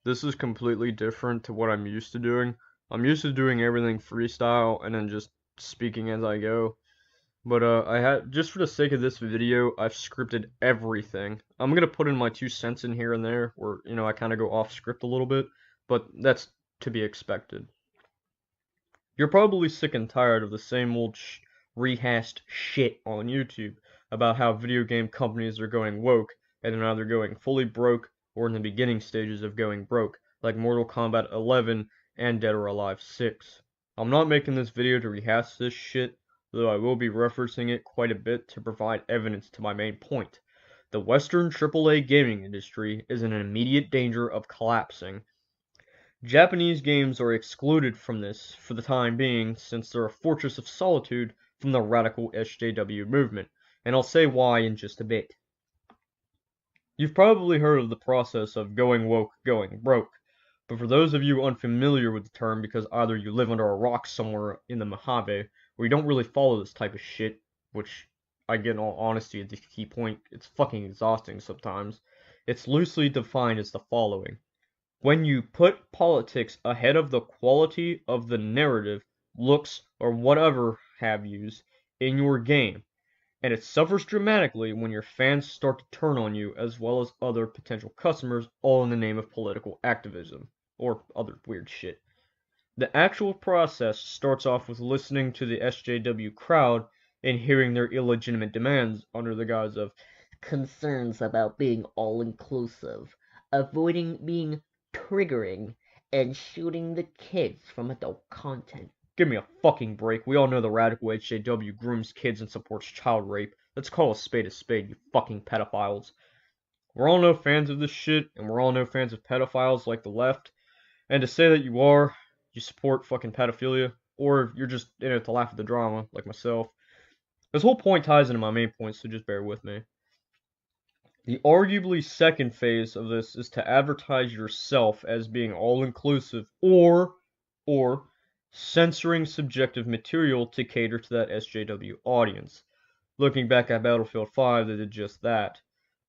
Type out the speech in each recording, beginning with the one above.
This is completely different to what I'm used to doing. I'm used to doing everything freestyle and then just speaking as I go. But I had just for the sake of this video, I've scripted everything. I'm gonna put in my 2 cents in here and there, where I kind of go off script a little bit, but that's to be expected. You're probably sick and tired of the same old rehashed shit on YouTube about how video game companies are going woke and they're either going fully broke or in the beginning stages of going broke, like Mortal Kombat 11 and Dead or Alive 6. I'm not making this video to rehash this shit, though I will be referencing it quite a bit to provide evidence to my main point. The Western AAA gaming industry is in immediate danger of collapsing. Japanese games are excluded from this for the time being since they're a fortress of solitude from the radical SJW movement, and I'll say why in just a bit. You've probably heard of the process of going woke, going broke, but for those of you unfamiliar with the term because either you live under a rock somewhere in the Mojave, or you don't really follow this type of shit, which I get in all honesty is the key point, it's fucking exhausting sometimes, it's loosely defined as the following. When you put politics ahead of the quality of the narrative, looks, or whatever have yous in your game, and it suffers dramatically when your fans start to turn on you as well as other potential customers, all in the name of political activism, or other weird shit. The actual process starts off with listening to the SJW crowd and hearing their illegitimate demands under the guise of concerns about being all-inclusive, avoiding being triggering, and shooting the kids from adult content. Give me a fucking break. We all know the radical HJW grooms kids and supports child rape. Let's call a spade, you fucking pedophiles. We're all no fans of this shit, and we're all no fans of pedophiles like the left. And to say that you support fucking pedophilia, or you're just in it to laugh at the drama, like myself. This whole point ties into my main point, so just bear with me. The arguably second phase of this is to advertise yourself as being all-inclusive or censoring subjective material to cater to that SJW audience. Looking back at Battlefield 5, they did just that.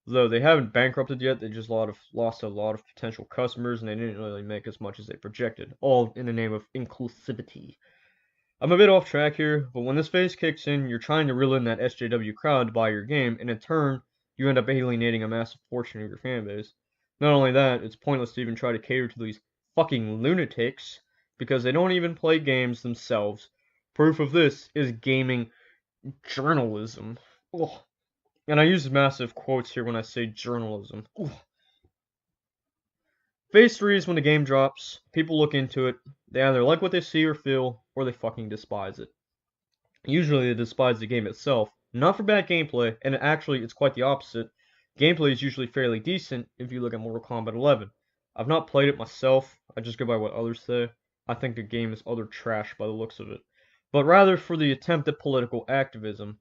Though they haven't bankrupted yet, they just lost a lot of potential customers and they didn't really make as much as they projected, all in the name of inclusivity. I'm a bit off track here, but when this phase kicks in, you're trying to reel in that SJW crowd to buy your game, and in turn, you end up alienating a massive portion of your fanbase. Not only that, it's pointless to even try to cater to these fucking lunatics, because they don't even play games themselves. Proof of this is gaming journalism. Ugh. And I use massive quotes here when I say journalism. Ugh. Phase 3 is when the game drops, people look into it, they either like what they see or feel, or they fucking despise it. Usually they despise the game itself, not for bad gameplay, and actually it's quite the opposite. Gameplay is usually fairly decent if you look at Mortal Kombat 11. I've not played it myself, I just go by what others say. I think the game is utter trash by the looks of it, but rather for the attempt at political activism.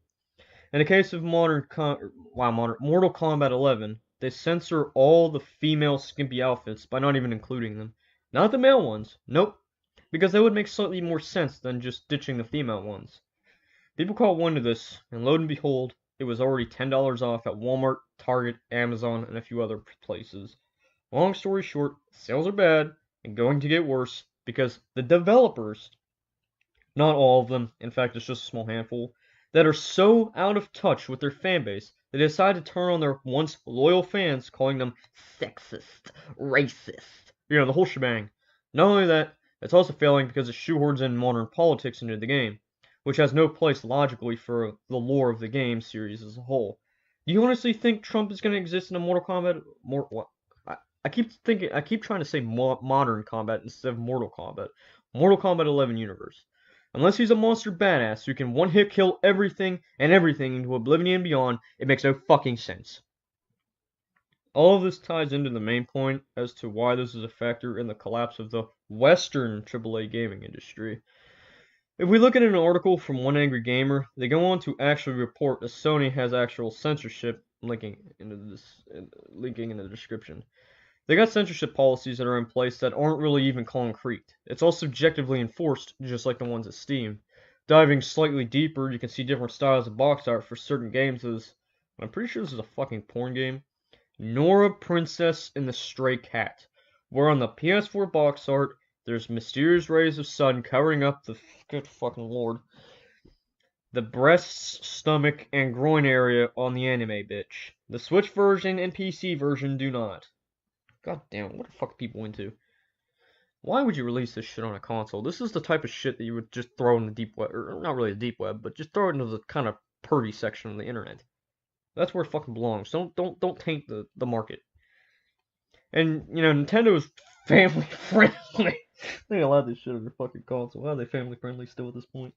In the case of Mortal Kombat 11, they censor all the female skimpy outfits by not even including them. Not the male ones, nope, because that would make slightly more sense than just ditching the female ones. People caught wind of this, and lo and behold, it was already $10 off at Walmart, Target, Amazon, and a few other places. Long story short, sales are bad, and going to get worse, because the developers, not all of them, in fact it's just a small handful, that are so out of touch with their fanbase, they decide to turn on their once loyal fans, calling them sexist, racist. The whole shebang. Not only that, it's also failing because it shoehorns in modern politics into the game, which has no place logically for the lore of the game series as a whole. Do you honestly think Trump is going to exist in a Mortal Kombat? I keep trying to say modern combat instead of Mortal Kombat. Mortal Kombat 11 universe. Unless he's a monster badass who can one-hit kill everything and everything into oblivion and beyond, it makes no fucking sense. All of this ties into the main point as to why this is a factor in the collapse of the Western AAA gaming industry. If we look at an article from One Angry Gamer, they go on to actually report that Sony has actual censorship, linking in the description. They got censorship policies that are in place that aren't really even concrete. It's all subjectively enforced, just like the ones at Steam. Diving slightly deeper, you can see different styles of box art for certain games as, I'm pretty sure this is a fucking porn game, Nora Princess and the Stray Cat. where on the PS4 box art, there's mysterious rays of sun covering up the good fucking lord, the breasts, stomach, and groin area on the anime bitch. The Switch version and PC version do not. God damn, what the fuck are people into? Why would you release this shit on a console? This is the type of shit that you would just throw in the deep web, or not really the deep web, but just throw it into the kind of pervy section of the internet. That's where it fucking belongs. Don't taint the market. And you know, Nintendo is family friendly. They allowed this shit on their fucking console. How are they family friendly still at this point?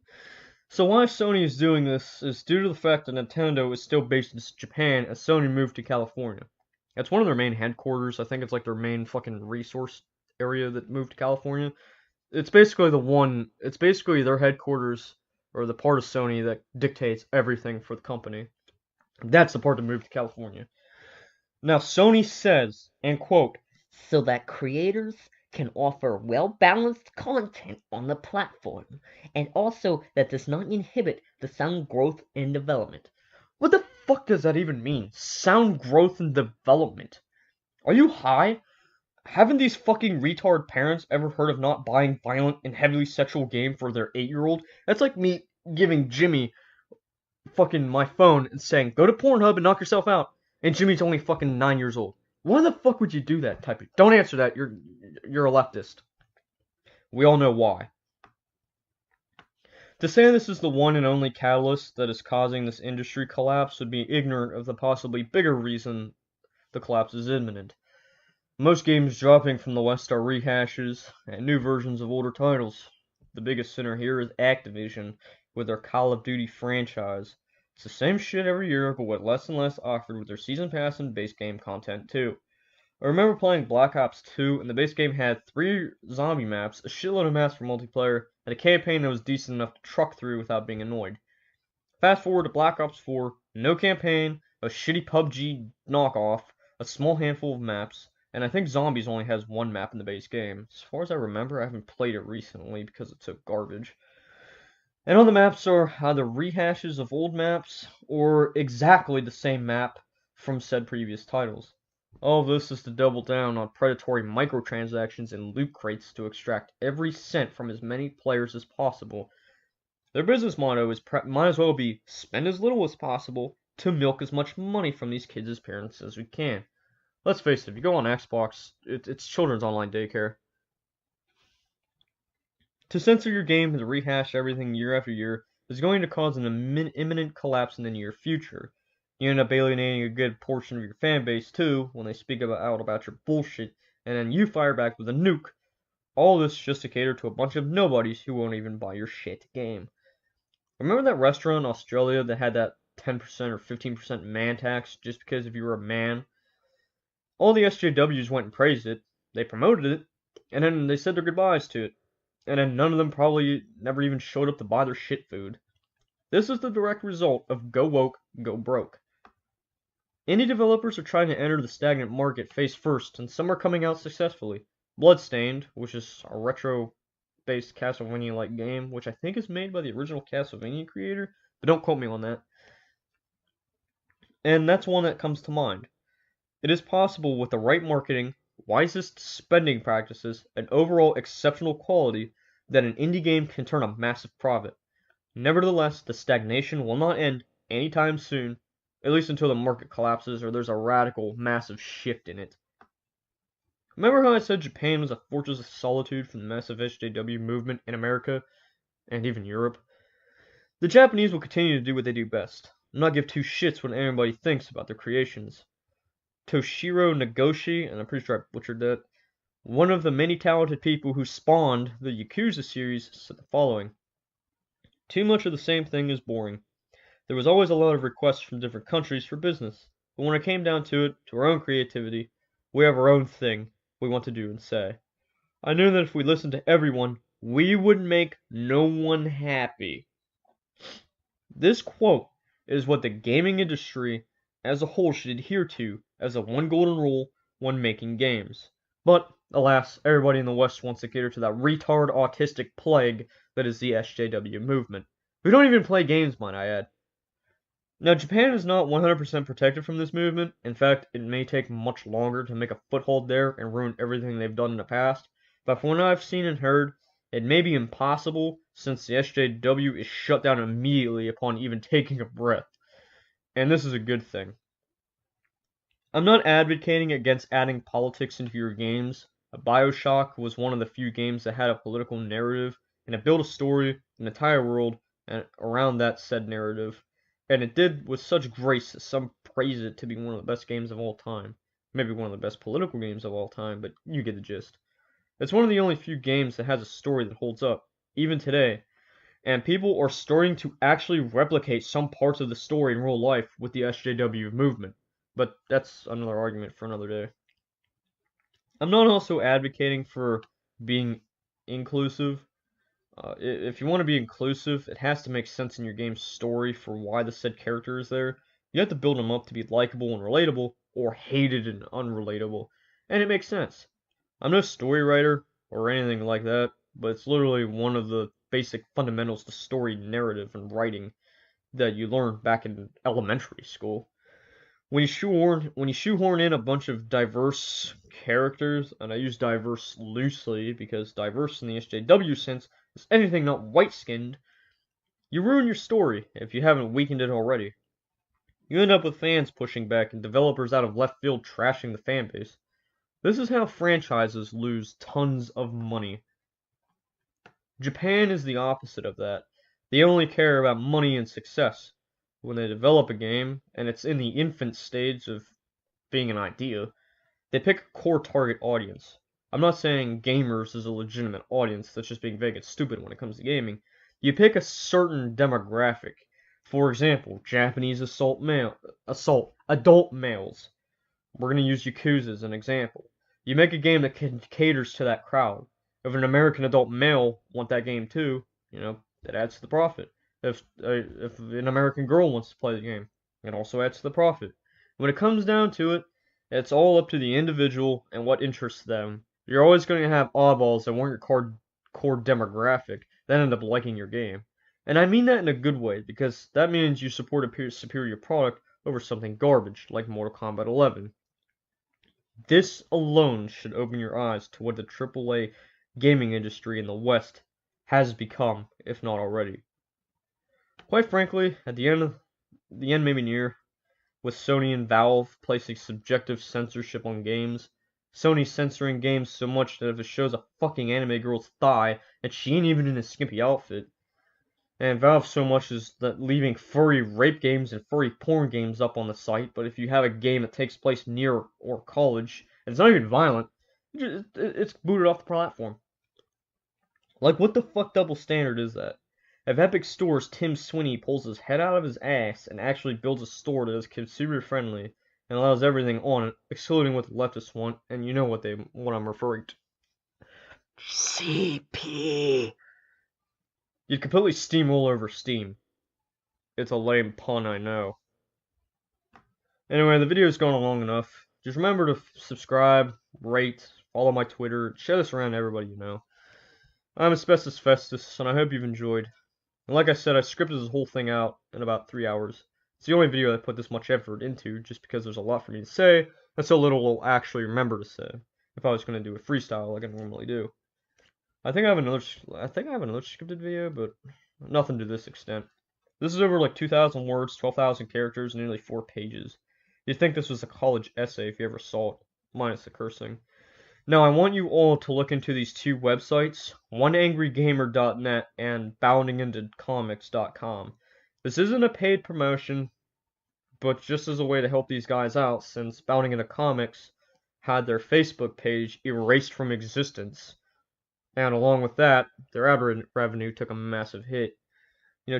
So why Sony is doing this is due to the fact that Nintendo is still based in Japan as Sony moved to California. That's one of their main headquarters. I think it's like their main fucking resource area that moved to California. It's basically it's basically their headquarters or the part of Sony that dictates everything for the company. That's the part that moved to California. Now Sony says, and quote, so that creators can offer well-balanced content on the platform, and also that does not inhibit the sound growth and development. What the fuck does that even mean? Sound growth and development? Are you high? Haven't these fucking retard parents ever heard of not buying violent and heavily sexual game for their 8-year-old? That's like me giving Jimmy fucking my phone and saying, go to Pornhub and knock yourself out. And Jimmy's only fucking 9 years old. Why the fuck would you do that type of... Don't answer that, you're a leftist. We all know why. To say this is the one and only catalyst that is causing this industry collapse would be ignorant of the possibly bigger reason the collapse is imminent. Most games dropping from the West are rehashes and new versions of older titles. The biggest sinner here is Activision with their Call of Duty franchise. It's the same shit every year, but with less and less offered with their season pass and base game content too. I remember playing Black Ops 2, and the base game had 3 zombie maps, a shitload of maps for multiplayer, and a campaign that was decent enough to truck through without being annoyed. Fast forward to Black Ops 4, no campaign, a shitty PUBG knockoff, a small handful of maps, and I think Zombies only has 1 map in the base game. As far as I remember, I haven't played it recently because it's so garbage. And all the maps are either rehashes of old maps or exactly the same map from said previous titles. All of this is to double down on predatory microtransactions and loot crates to extract every cent from as many players as possible. Their business motto is might as well be spend as little as possible to milk as much money from these kids' parents as we can. Let's face it, if you go on Xbox, it's children's online daycare. To censor your game and to rehash everything year after year is going to cause an imminent collapse in the near future. You end up alienating a good portion of your fan base too when they speak out about your bullshit, and then you fire back with a nuke. All this just to cater to a bunch of nobodies who won't even buy your shit game. Remember that restaurant in Australia that had that 10% or 15% man tax just because if you were a man? All the SJWs went and praised it, they promoted it, and then they said their goodbyes to it. And then none of them probably never even showed up to buy their shit food. This is the direct result of go woke, go broke. Indie developers are trying to enter the stagnant market face first, and some are coming out successfully. Bloodstained, which is a retro-based Castlevania-like game, which I think is made by the original Castlevania creator, but don't quote me on that. And that's one that comes to mind. It is possible with the right marketing, wisest spending practices, and overall exceptional quality that an indie game can turn a massive profit. Nevertheless, the stagnation will not end anytime soon, at least until the market collapses or there's a radical, massive shift in it. Remember how I said Japan was a fortress of solitude from the massive SJW movement in America and even Europe? The Japanese will continue to do what they do best, not give two shits what anybody thinks about their creations. Toshiro Nagoshi, and I'm pretty sure I butchered that, one of the many talented people who spawned the Yakuza series, said the following. Too much of the same thing is boring. There was always a lot of requests from different countries for business, but when it came down to it, to our own creativity, we have our own thing we want to do and say. I knew that if we listened to everyone, we would make no one happy. This quote is what the gaming industry as a whole should adhere to as a one golden rule when making games. But, alas, everybody in the West wants to cater to that retard autistic plague that is the SJW movement. We don't even play games, might I add. Now, Japan is not 100% protected from this movement. In fact, it may take much longer to make a foothold there and ruin everything they've done in the past. But from what I've seen and heard, it may be impossible since the SJW is shut down immediately upon even taking a breath. And this is a good thing. I'm not advocating against adding politics into your games. BioShock was one of the few games that had a political narrative, and it built a story, an entire world, and around that said narrative. And it did with such grace that some praise it to be one of the best games of all time. Maybe one of the best political games of all time, but you get the gist. It's one of the only few games that has a story that holds up, even today, and people are starting to actually replicate some parts of the story in real life with the SJW movement. But that's another argument for another day. I'm not also advocating for being inclusive. If you want to be inclusive, it has to make sense in your game's story for why the said character is there. You have to build them up to be likable and relatable, or hated and unrelatable. And it makes sense. I'm no story writer or anything like that, but it's literally one of the basic fundamentals to story narrative and writing that you learn back in elementary school. When you shoehorn in a bunch of diverse characters, and I use diverse loosely because diverse in the SJW sense is anything not white-skinned, you ruin your story if you haven't weakened it already. You end up with fans pushing back and developers out of left field trashing the fanbase. This is how franchises lose tons of money. Japan is the opposite of that. They only care about money and success. When they develop a game, and it's in the infant stage of being an idea, they pick a core target audience. I'm not saying gamers is a legitimate audience that's just being vague and stupid when it comes to gaming. You pick a certain demographic. For example, Japanese adult males. We're going to use Yakuza as an example. You make a game that caters to that crowd. If an American adult male want that game too, that adds to the profit. If an American girl wants to play the game, it also adds to the profit. When it comes down to it, it's all up to the individual and what interests them. You're always going to have oddballs that want your core demographic that end up liking your game. And I mean that in a good way, because that means you support a superior product over something garbage, like Mortal Kombat 11. This alone should open your eyes to what the AAA gaming industry in the West has become, if not already. Quite frankly, the end may be near, with Sony and Valve placing subjective censorship on games. Sony censoring games so much that if it shows a fucking anime girl's thigh, and she ain't even in a skimpy outfit, and Valve so much as that leaving furry rape games and furry porn games up on the site, but if you have a game that takes place near or college, and it's not even violent, it's booted off the platform. Like, what the fuck double standard is that? If Epic Store's Tim Sweeney pulls his head out of his ass and actually builds a store that is consumer friendly and allows everything on it, excluding what the leftists want, and you know what I'm referring to. CP. You'd completely steamroll over Steam. It's a lame pun, I know. Anyway, the video's gone long enough. Just remember to subscribe, rate, follow my Twitter, share this around to everybody you know. I'm Asbestos Festus, and I hope you've enjoyed. And like I said, I scripted this whole thing out in about 3 hours. It's the only video I put this much effort into, just because there's a lot for me to say, and so little I'll actually remember to say, if I was going to do a freestyle like I normally do. I think I have another scripted video, but nothing to this extent. This is over like 2,000 words, 12,000 characters, and nearly 4 pages. You'd think this was a college essay if you ever saw it, minus the cursing. Now, I want you all to look into these two websites, oneangrygamer.net and boundingintocomics.com. This isn't a paid promotion, but just as a way to help these guys out, since Bounding Into Comics had their Facebook page erased from existence, and along with that, their ad revenue took a massive hit.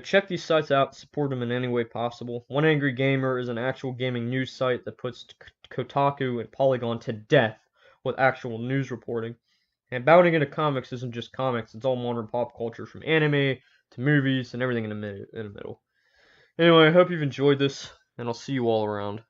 Check these sites out, support them in any way possible. One Angry Gamer is an actual gaming news site that puts Kotaku and Polygon to death with actual news reporting. And Bounding Into Comics isn't just comics, it's all modern pop culture from anime to movies and everything in the middle. Anyway, I hope you've enjoyed this, and I'll see you all around.